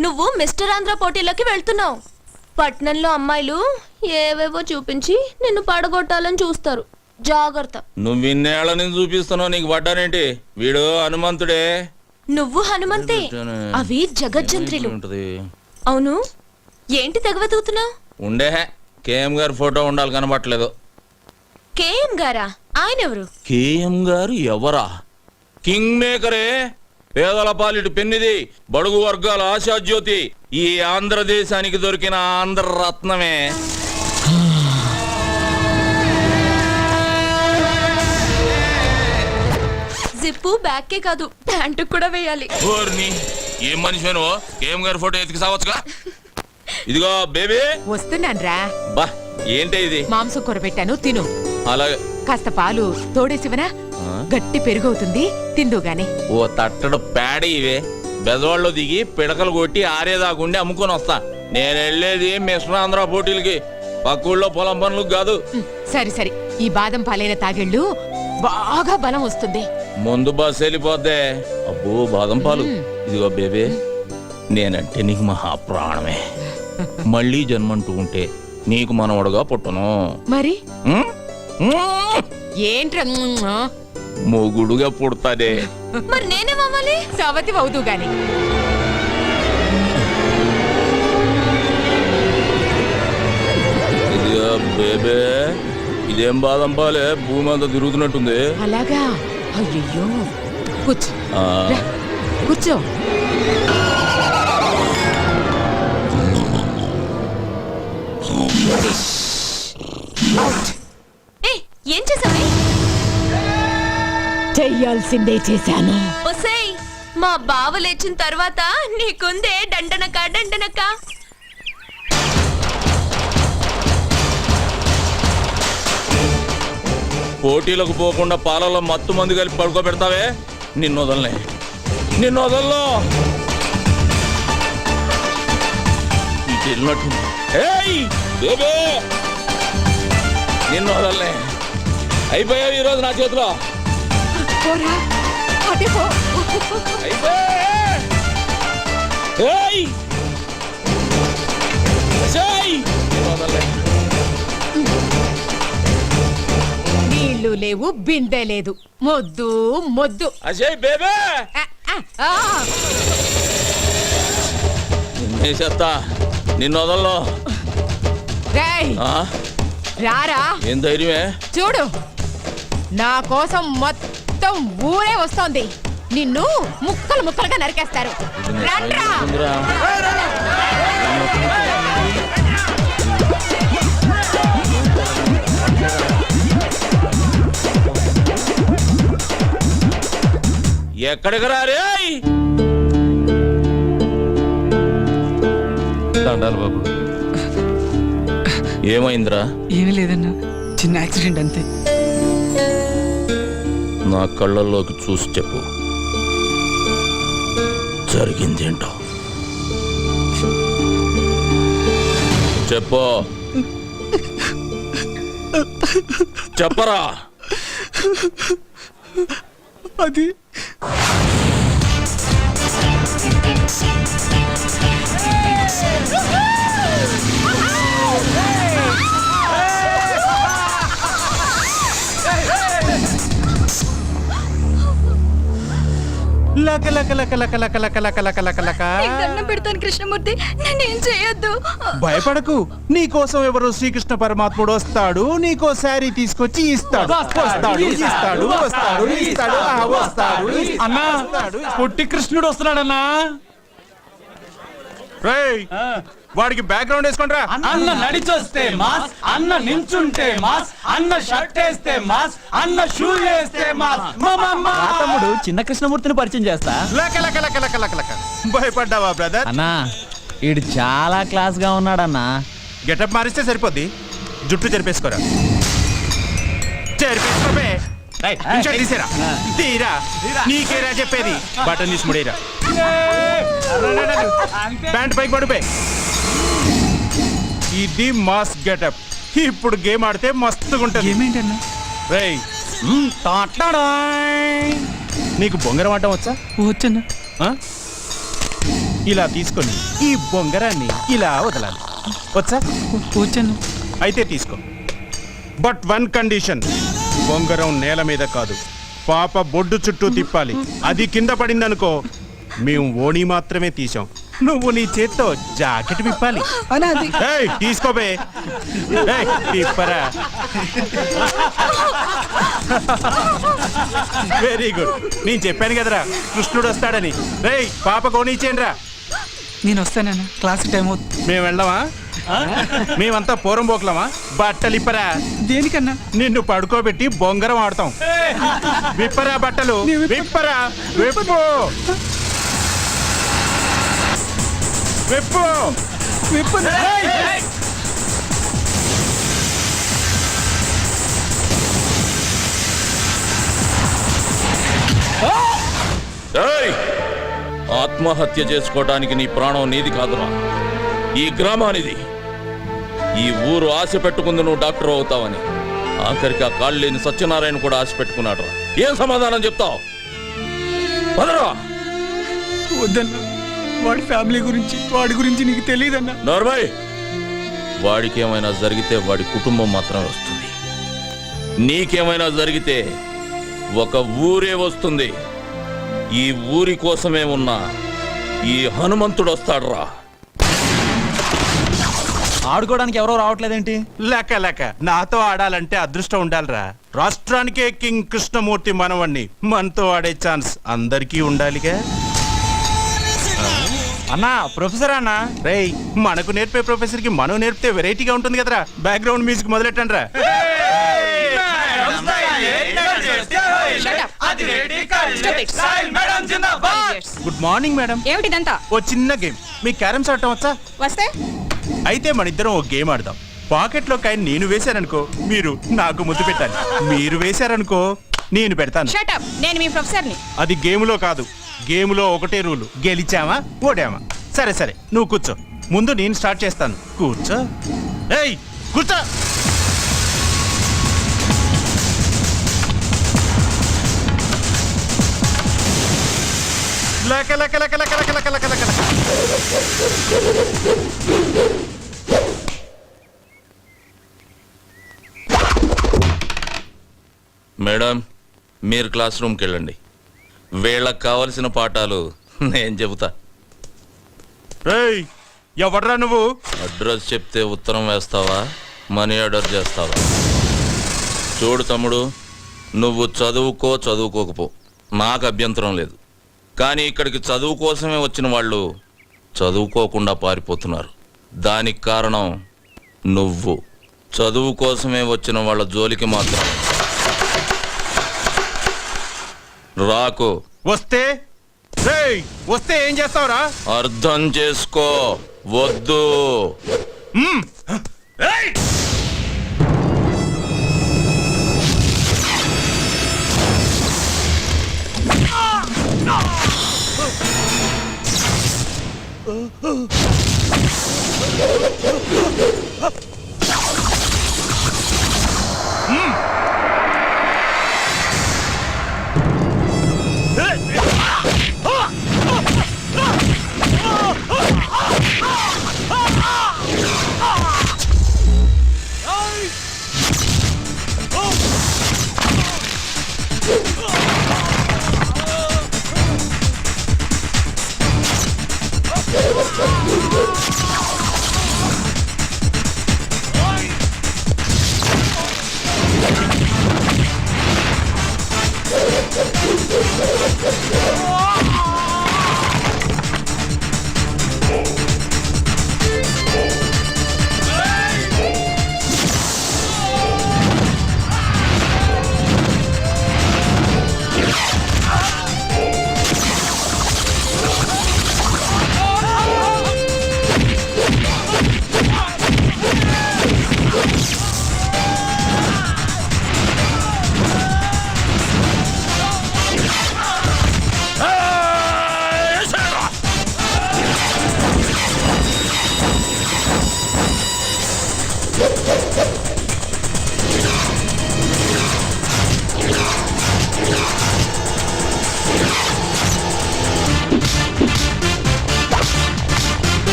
నువ్వు మిస్టర్ ఆంధ్ర పోటీలోకి వెళ్తున్నావు. పట్నంలో అమ్మాయిలు ఏవేవో చూపించి నిన్ను పడగొట్టాలని చూస్తారు. జాగ్రత్త. నువ్వు ఇన్నేళ్ల నుంచి చూపిస్తున్నావు, నీకు పడ్డానేంటి? వీడు హనుమంతుడే. నువ్వు హనుమంతే. అవి జగజ్జంత్రులు. అవును, ఏంటి తెగవెతుకుతున్నావు? ఉండే కేఎం గారి ఫోటో ఉండాలి, కనబట్టలేదు. కేఎం గారా? ఆయన ఎవరు? కేఎం గారు ఎవరా? కింగ్ మేకరే, పేదల పాలిటి పెన్నిది, బడుగు వర్గాల ఆశాజ్యోతి, ఈ ఆంధ్రదేశానికి దొరికిన ఆంధ్ర రత్నమే. జిప్పు బ్యాక్కే కాదు, ప్యాంటు కూడా వేయాలి. ఏం మనిషి నువ్వు? కేఎం గారి ఫోటో ఎతికి సావచ్చుగా. ఇదిగో బేబీ, వస్తున్నాన్రా. బా ఏంటి ఇది? మాంసం కూర పెట్టాను, తిను. అలాగే. కాస్త పాలు తోడేసివనా? గట్టి పెరుగవుతుంది, తిందు గాని. ఓ తట్టడు పేడ ఇవే. బెదవాళ్ళు దిగి పిడకలు కొట్టి ఆరేదాకుండి అమ్ముకొని వస్తా. నేను వెళ్ళేది మిస్టర్ ఆంధ్ర పోటీలకి, పక్కూళ్ళో పొలం పనులకు కాదు. సరి సరి, ఈ బాదం పాలైన తాగిళ్ళు బాగా బలం వస్తుంది. ముందు బస్ వెళ్ళిపోద్దే. అబ్బో బాదం పాలు. ఇదిగో బేబీ, నేనంటే నీకు మహా ప్రాణమే. మళ్ళీ జన్మంటూ ఉంటే నీకు మనవడుగా పుట్టను. మరి ఏంట్రా మొగుడుగా పుడతాడే. మరి నేనేమవ్వాలి? సవతి అవుతూ గాని. ఇదిగో బేబే, ఇదేం బాదం పాలే, భూమి అంతా తిరుగుతున్నట్టుంది. అలాగా? అయ్యో, కూర్చో కూర్చో. ఏం చేసావే? చెయ్యాల్సిందే చేశాను. ఒసేయ్, మా బావ లేచిన తర్వాత నీకుందే దండనక దండనక. పోటీలకు పోకుండా పాలలో మత్తు మంది కలిపి పడుకోబెడతావే, నిన్ను వదలనే, నిన్ను వదల్లో. నిన్ను వదలనే. అయిపోయావు ఈరోజు నా చేతిలో. నీళ్లు లేవు, బిందె లేదు, మొద్దు మొద్దు. అజయ్ బేబే, చేస్తా, నిన్ను వదల్లో. రారా. ఏం ధైర్యమే? చూడు, నా కోసం మొత్తం ఊరే వస్తోంది. నిన్ను ముక్కలు ముక్కలుగా నరికేస్తారు. ఎక్కడికి రారే? దండాలు బాబు. ఏమైందిరా? ఏమీ లేదన్నా, చిన్న యాక్సిడెంట్ అంతే. నా కళ్ళల్లోకి చూసి చెప్పు, జరిగిందేంటో చెప్పు. చెప్పరా. అది లక లక లక లక లక లక లక లక లక లక. దండం పెడతాను కృష్ణమూర్తి, నేనేం చేయొద్దు. భయపడకు, నీకోసం ఎవరు శ్రీకృష్ణ పరమాత్ముడు వస్తాడు, నీకో శారీ తీసుకొచ్చి ఇస్తాడు. వస్తాడు ఇస్తాడు వస్తాడు ఇస్తాడు వస్తాడు. అన్నా, పొట్టి కృష్ణుడు వస్తున్నాడన్నా. వాడికి బ్యాక్గ్రౌండ్ వేసుకుంటా. అన్న నడిచొస్తే మాస్, అన్న నించుంటే మాస్, అన్న షర్ట్ వేస్తే మాస్, అన్న షూ వేస్తే మాస్. తమ్ముడు చిన్న కృష్ణమూర్తిని పరిచయం చేస్తా. లక లక లక లక లక లక. భయపడ్డావా బ్రదర్? అన్నా, ఈడు చాలా క్లాస్ గా ఉన్నాడన్నా. గెటప్ మారిస్తే సరిపోద్ది, జుట్టు చెరిపేసుకోరా. చెరిపేసుకోవే. తీసేరా, తీరా. నీకేరా చెప్పేది. బటన్ తీసి ముడేరా. ప్యాంట్ పైకి పడిపోయి. ఇది మాస్ గెటప్. ఇప్పుడు గేమ్ ఆడితే మస్తుగా ఉంటుంది. ఏమేంటన్నా? రేయ్, నీకు బొంగరం ఆడటం వచ్చా? వచ్చన్నా. ఇలా తీసుకొని ఈ బొంగరాన్ని ఇలా వదలాలి. వచ్చా? వచ్చాను. అయితే తీసుకో. బట్ వన్ కండిషన్, బొంగరం నేల మీద కాదు, పాప బొడ్డు చుట్టూ తిప్పాలి. అది కింద పడిందనుకో మేము ఓణి మాత్రమే తీసాం. నువ్వు నీ చేత్తో జాకెట్ విప్పాలి. ఏయ్, తీసుకోబే. ఏయ్, తిప్పరా. Very good. నేను చెప్పాను కదరా కృష్ణుడు వస్తాడని. రేయ్, పాప కోనిచ్చేయండి రా. నేను వస్తానన్నా, క్లాస్ టైం అవుతుంది. మేము వెళ్ళమా? మేమంతా పూరం పోకలమా? బట్టలు ఇప్పరా. దేనికన్నా? నిన్ను పడుకోబెట్టి బొంగరం ఆడతాం. విప్పరా బట్టలు, విప్పరా. విప్పు విప్పు విప్పు. ఏయ్! ఆత్మహత్య చేసుకోవడానికి నీ ప్రాణం నీది కాదురా, ఈ గ్రామానిది. ఈ ఊరు ఆశ పెట్టుకుంది నువ్వు డాక్టర్ అవుతావని. ఆఖరికి ఆ కాళ్ళు లేని సత్యనారాయణ కూడా ఆశ పెట్టుకున్నాడు. ఏం సమాధానం చెప్తావు? పదరా. వద్దన్నా, వాడి ఫ్యామిలీ గురించి, వాడి గురించి నీకు తెలియదన్నా. నార్మల్, వాడికి ఏమైనా జరిగితే వాడి కుటుంబం మాత్రమే వస్తుంది. నీకేమైనా జరిగితే ఒక ఊరే వస్తుంది. ఈ ఊరి కోసమే ఉన్న ఈ హనుమంతుడు వస్తాడురా. ఆడుకోవడానికి ఎవరో రావట్లేదేంటి? లెక్క లెక్క నాతో ఆడాలంటే అదృష్టం ఉండాలిరా. రాష్ట్రానికే కింగ్ కృష్ణమూర్తి మనవణ్ణి. మనతో ఆడే ఛాన్స్ అందరికీ ఉండాలిగా. అన్నా, ప్రొఫెసర్ అన్నా. రేయ్, మనకు నేర్పే ప్రొఫెసర్ కి మనం నేర్పితే వెరైటీగా ఉంటుంది కదరా. బ్యాక్గ్రౌండ్ మ్యూజిక్ మొదలెట్టండి రా. Good morning madam. ఏమిటిదంతా? ఓ చిన్న గేమ్. మీకు క్యారమ్స్ ఆడటం వచ్చా? వస్తే అయితే మన ఇద్దరం ఓ గేమ్ ఆడదాం. పాకెట్లో కాయని నేను వేశాననుకో మీరు నాకు ముద్దు పెట్టాలి. మీరు వేశారనుకో నేను పెడతాను. షటప్, నేను మీ ప్రొఫెసర్ని. అది గేములో కాదు. గేములో ఒకటే రూలు, గెలిచామా ఓడామా. సరే సరే, నువ్వు కూర్చో. ముందు నేను స్టార్ట్ చేస్తాను. కూర్చో. ఏయ్, కూర్చో. లక లక లక లక లక లక లక లక. మేడం, మీరు క్లాస్ రూమ్కి వెళ్ళండి. వీళ్ళకి కావలసిన పాఠాలు నేను చెబుతా. రేయ్, ఎవడ్రా నువ్వు? అడ్రస్ చెప్తే ఉత్తరం వేస్తావా, మనీ ఆర్డర్ చేస్తావా? చూడు తమ్ముడు, నువ్వు చదువుకోకపో, నాకు అభ్యంతరం లేదు. కానీ ఇక్కడికి చదువు కోసమే వచ్చిన వాళ్ళు చదువుకోకుండా పారిపోతున్నారు. దానికి కారణం నువ్వు. చదువు కోసమే వచ్చిన వాళ్ళ జోలికి మాత్రం రాకు. వస్తే వస్తే ఏం చేస్తావురా? అర్థం చేసుకో. వద్దు.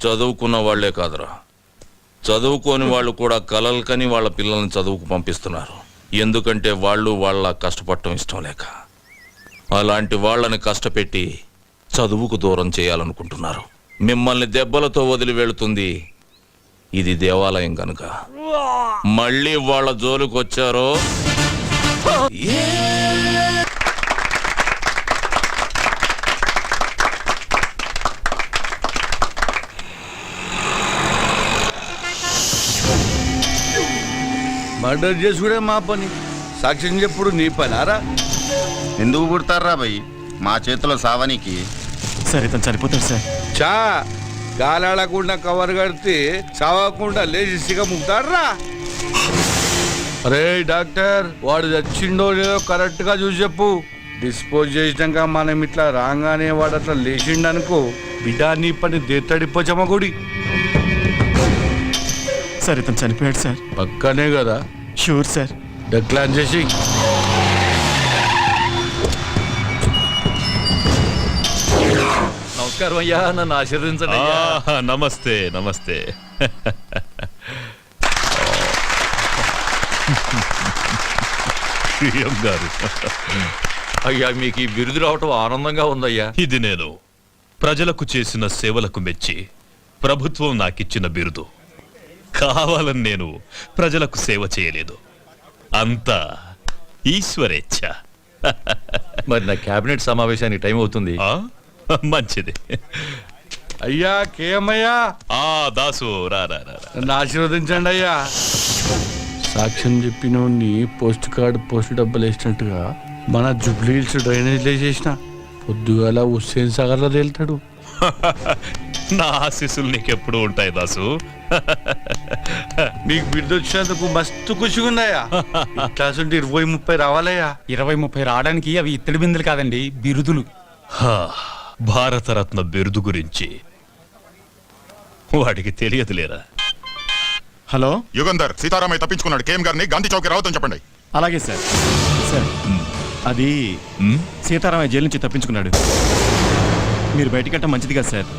చదువుకున్న వాళ్లే కాదురా, చదువుకోని వాళ్ళు కూడా కలలు కని వాళ్ళ పిల్లల్ని చదువుకు పంపిస్తున్నారు. ఎందుకంటే వాళ్ళు వాళ్ళ కష్టపడటం ఇష్టం లేక. అలాంటి వాళ్ళని కష్టపెట్టి చదువుకు దూరం చేయాలనుకుంటున్నారు. మిమ్మల్ని దెబ్బలతో వదిలి వెళుతుంది ఇది దేవాలయం కనుక. మళ్ళీ వాళ్ళ జోలికి వచ్చారో మర్డర్ చేసుకునే మా పని, సాక్ష్యం చెప్పుడు నీ పని ఆరా. ఎందుకు పుడతారా భయ్ మా చేతిలో సావనికి? సార్ ఇతను చనిపోతాడు సార్. చా గాలాడకుండా కవర్ కడితే చావకుండా లేచి సిగ ముక్తాడరా. అరే డాక్టర్, వాడు చచ్చిండో లేదో కరెక్ట్ గా చూసి చెప్పు. డిస్పోజ్ చేసినాక మనం ఇట్లా రాగానే వాడు అట్లా లేచిండనుకో, బిడ్డ నీ పని దేత్తడిపోచమ్మ గుడి. సార్ ఇతను చనిపోయాడు సార్. పక్కనే కదా? Sure sir. డెక్లాన్ చేసి నమస్కారం అయ్యా, నన్ను ఆశీర్వదించండి. నమస్తే నమస్తే. గారు, అయ్యా మీకు ఈ బిరుదు రావటం ఆనందంగా ఉందయ్యా. ఇది నేను ప్రజలకు చేసిన సేవలకు మెచ్చి ప్రభుత్వం నాకిచ్చిన బిరుదు. కావాలని నేను ప్రజలకు సేవ చేయలేదు, అంతా ఈశ్వరేచ్ఛ. మరి నా కేబినెట్ సమావేశానికి టైం అవుతుంది. మంచిది. అయ్యా కేమయ్యా, దాసు రా రా రా. నన్ను ఆశీర్వదించండి అయ్యా. సాక్ష్యం చెప్పిన పోస్ట్ కార్డు పోస్ట్ డబ్బులు వేసినట్టుగా మన జూబ్లీ హిల్స్ డ్రైనేజ్ వేసేసిన పొద్దుగాల హుస్సేన్ సాగర్లో తేలుతాడు. నా ఆశీస్సులు నీకెప్పుడు ఉంటాయి దాసు. మీకు బిడ్డ వచ్చినందుకు మస్తు ఖుషిగా ఉందయ్యా. క్లాస్ ఉంటే 20-30 రావాలయ్యా. 20-30 రావడానికి అవి ఇత్తడి బిందులు కాదండి, బిరుదులు. భారతరత్న బిరుదు గురించి వాడికి తెలియదులేరా. హలో యుగంధర్, సీతారామయ్య తప్పించుకున్నాడు. కేఎం గారిని గాంధీ చౌక్ రావద్దని చెప్పండి. అలాగే సార్. సార్ అది సీతారామయ్య జైలు నుంచి తప్పించుకున్నాడు. మీరు బయటకంటే మంచిది కదా సార్.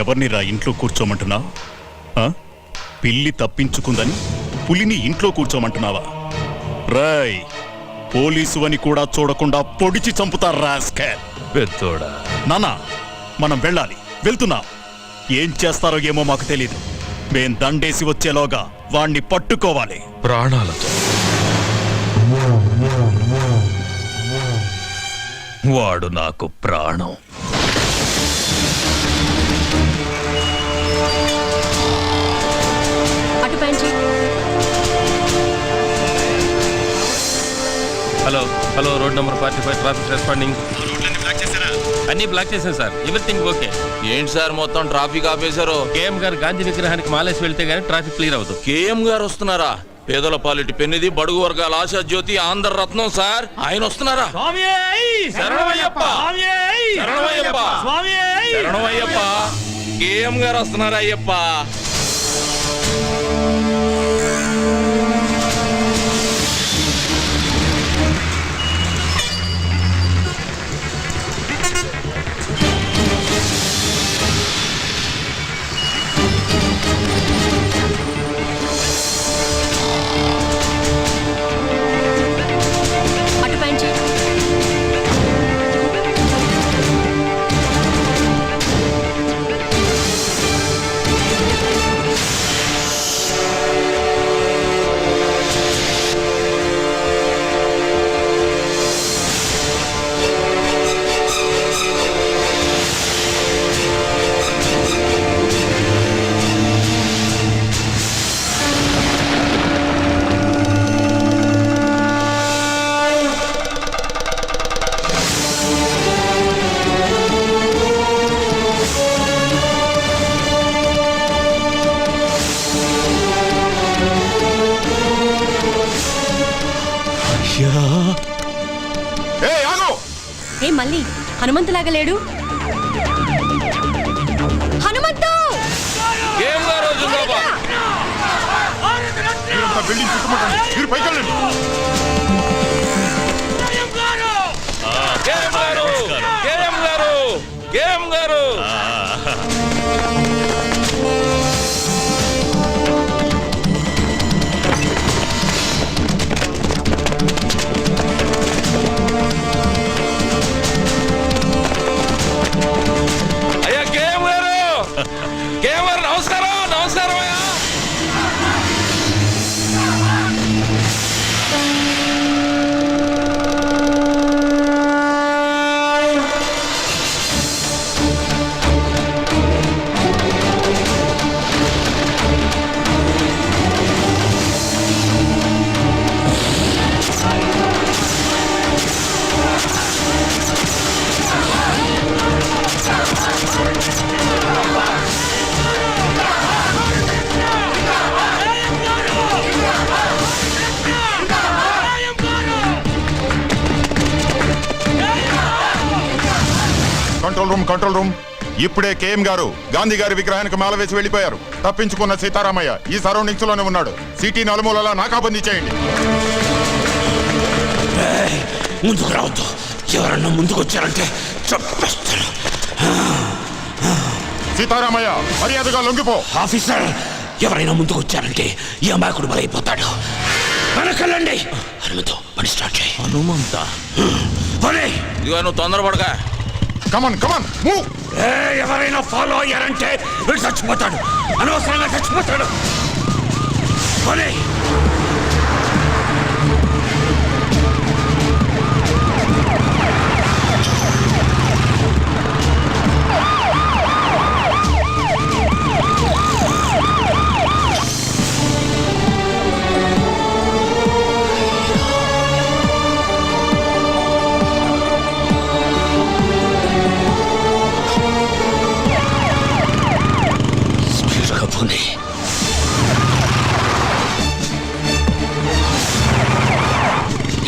ఎవరిని రా ఇంట్లో కూర్చోమంటున్నావు? పిల్లి తప్పించుకుందని పులిని ఇంట్లో కూర్చోమంటున్నావా? రాయ్, పోలీసు అని కూడా చూడకుండా పొడిచి చంపుతారు రాస్కెల్. పెద్దోడా, నానా మనం వెళ్ళాలి, వెళ్తున్నాం. ఏం చేస్తారో ఏమో మాకు తెలీదు. మేం దండేసి వచ్చేలోగా వాణ్ణి పట్టుకోవాలి ప్రాణాలతో. వాడు నాకు ప్రాణం. అటు పెంచి. Hello hello, road number 45 traffic responding. అన్ని బ్లాక్ చేశాను సార్, ఎవ్రీథింగ్ ఓకే. ఏంటి సార్ మొత్తం ట్రాఫిక్ ఆపేశారు? కేఎం గారు గాంధీ విగ్రహానికి మాలేసి వెళ్తే గానీ ట్రాఫిక్ క్లియర్ అవుతుంది. కేఎం గారు వస్తున్నారా? పేదల పాలిటి పెన్నిది, బడుగు వర్గాల ఆశా జ్యోతి, ఆంధ్ర రత్నం సార్, ఆయన వస్తున్నారా? శరణమయ్యప్ప, శరణమయ్యప్ప, శరణమయ్యప్ప. కేఎం గారు వస్తున్నారా అయ్యప్ప? అటు పెంచి. ఏ మళ్ళీ హనుమంతులాగా లేడు? హనుమంతు! కేఎం గారు జిందాబాద్. బిల్డింగ్ చుట్టుముట్టండి, మీరు పైకి వెళ్ళండి. కేఎం గారు, కేఎం గారు, కేఎం గారు. సీతారామయ్య కంట్రోల్ రూమ్ ఇప్పుడే కేఎం గారు గాంధీ గారి విగ్రహానికి మాల వేసి వెళ్ళిపోయారు. తప్పించుకున్న సీతారామయ్య ఈ సరౌండింగ్స్ లోనే ఉన్నాడు. సిటీ నలుమూలలా నాకాబందీ చేయండి. ముందుకు రావద్దు. ఎవరన్నా ముందుకు వచ్చారంటే చంపేస్తాను. సీతారామయ్య మర్యాదగా లొంగిపో. ఆఫీసర్, ఎవరైనా ముందుకు వచ్చారంటే ఈ అమాయకుడు బలైపోతాడు. వెనకెళ్ళండి. హనుమంతు, పని స్టార్ట్ చేయి. హనుమంత ఇదిగో నువ్వు తొందరపడగా. Come on move. ఎవరైనా ఫాలో అయ్యారంటే వీడు చచ్చిపోతాడు. అనవసరంగా చచ్చిపోతాడు. పని.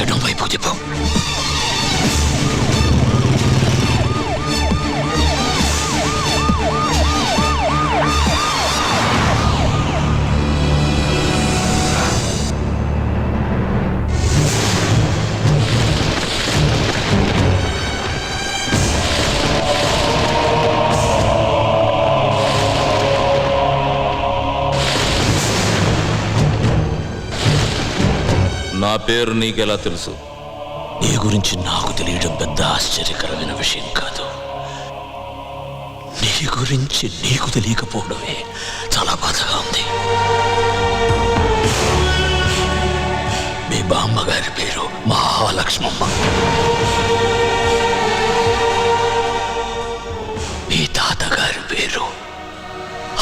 ఎడం వైపు తిప్పు. నా పేరు నీకెలా తెలుసు? నీ గురించి నాకు తెలియడం పెద్ద ఆశ్చర్యకరమైన విషయం కాదు. నీ గురించి నీకు తెలియకపోవడమే చాలా బాధగా ఉంది. మీ బామ్మ గారి పేరు మహాలక్ష్మమ్మ. మీ తాతగారి పేరు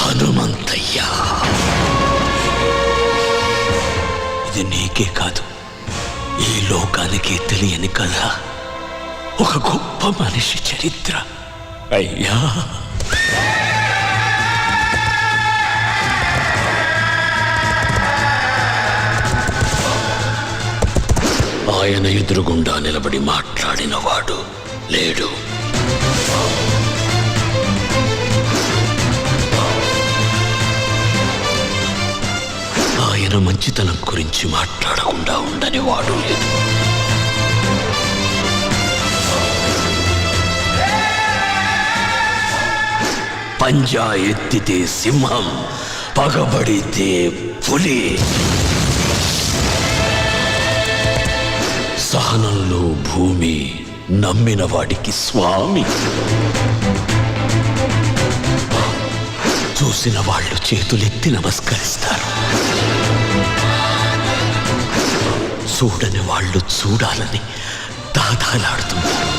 హనుమంతయ్య. ఇది నీకే కాదు, ఈ లోకానికి తెలియని కథ. ఒక గొప్ప మనిషి చరిత్ర. అయ్యా, ఆయన ఎదురుగుండా నిలబడి మాట్లాడిన వాడు లేడు. ఆయన మంచితనం గురించి మాట్లాడకుండా ఉండని వాడు లేదు. పంజా ఎత్తితే సింహం, పగబడితే పులి. సహనంలో భూమి, నమ్మిన వాడికి స్వామి. చూసిన వాళ్ళు చేతులెత్తి నమస్కరిస్తారు. చూడని వాళ్ళు చూడాలని దాదాలాడుతున్నారు.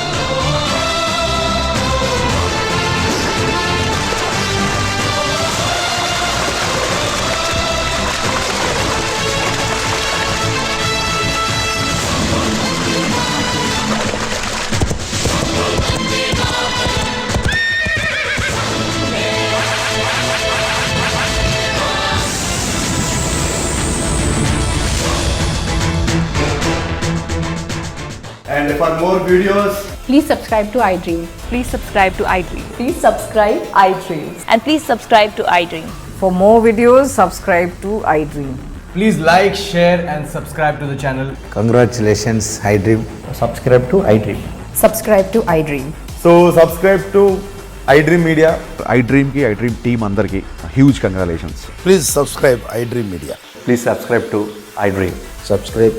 And for more videos, please subscribe to iDream. Please subscribe to iDream. Please subscribe iDream. And please subscribe to iDream. For more videos, subscribe to iDream. please like, share and subscribe to the channel. Congratulations, iDream. Subscribe to iDream. Subscribe to iDream. So subscribe to iDream Media. iDream ki iDream team andarki huge congratulations. Please subscribe iDream Media. Please subscribe to iDream. Subscribe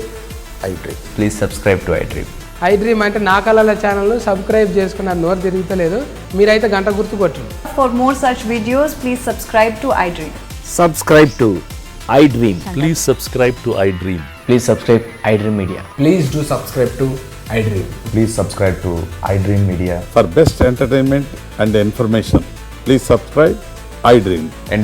iDream. Please subscribe to iDream. iDream అంటే నా కళల channel subscribe చేసుకున్న నోరు తిరుగుతలేదు. మీరైతే గంట గుర్తు కొట్టండి. For more such videos, please subscribe to iDream. Subscribe to iDream. Please subscribe to iDream. Please subscribe iDream Media. Please do subscribe to iDream. Please subscribe to iDream Media. For best entertainment and information, please subscribe iDream. And